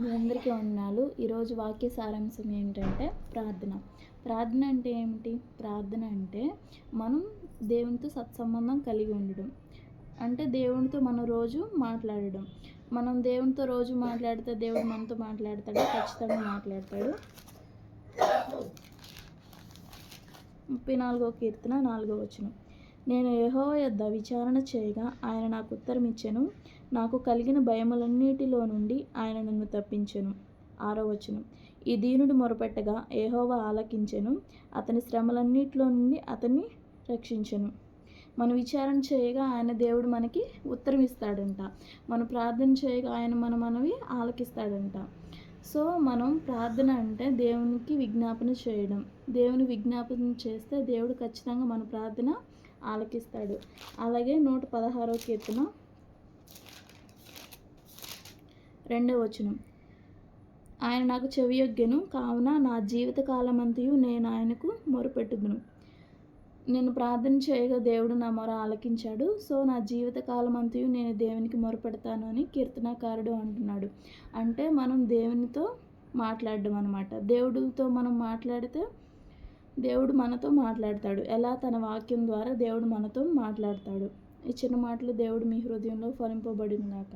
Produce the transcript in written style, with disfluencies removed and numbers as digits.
మీ అందరికీ వందనాలు. ఈరోజు వాక్య సారాంశం ఏంటంటే ప్రార్థన. ప్రార్థన అంటే ఏమిటి? ప్రార్థన అంటే మనం దేవునితో సత్సంబంధం కలిగి ఉండడం. అంటే దేవునితో మనం రోజు మాట్లాడడం. మనం దేవునితో రోజు మాట్లాడితే దేవుడు మనతో మాట్లాడతాడు, ఖచ్చితంగా మాట్లాడతాడు. 34వ కీర్తన 4వ వచనం. నేను యెహోవా యొద్ద విచారణ చేయగా ఆయన నాకు ఉత్తరం ఇచ్చెను. నాకు కలిగిన భయములన్నిటిలో నుండి ఆయన నన్ను తప్పించెను. 6వ వచనం. ఈ దీనుడు మొరపెట్టగా యెహోవా ఆలకించెను. అతని శ్రమలన్నిటిలో నుండి అతన్ని రక్షించెను. మనం విచారణ చేయగా ఆయన దేవుడు మనకి ఉత్తరం ఇస్తాడంట. మనం ప్రార్థన చేయగా ఆయన మన మనవి ఆలకిస్తాడంట. సో మనం ప్రార్థన అంటే దేవునికి విజ్ఞాపన చేయడం. దేవుని విజ్ఞాపన చేస్తే దేవుడు ఖచ్చితంగా మన ప్రార్థన ఆలకిస్తాడు. అలాగే 116వ కీర్తన 2వ వచనం. ఆయన నాకు చెవియొగ్గెను, కావున నా జీవితకాలమంతయు నేను ఆయనకు మొరపెట్టుదును. నేను ప్రార్థన చేయగా దేవుడు నా మొర ఆలకించాడు. సో నా జీవితకాలమంతయు నేను దేవునికి మొరపెడతాను అని కీర్తనాకారుడు అంటున్నాడు. అంటే మనం దేవునితో మాట్లాడడం అనమాట. దేవుడితో మనం మాట్లాడితే దేవుడు మనతో మాట్లాడతాడు. ఎలా? తన వాక్యం ద్వారా దేవుడు మనతో మాట్లాడతాడు. ఈ చిన్న మాటలు దేవుడు మీ హృదయంలో ఫలింపబడును గాక.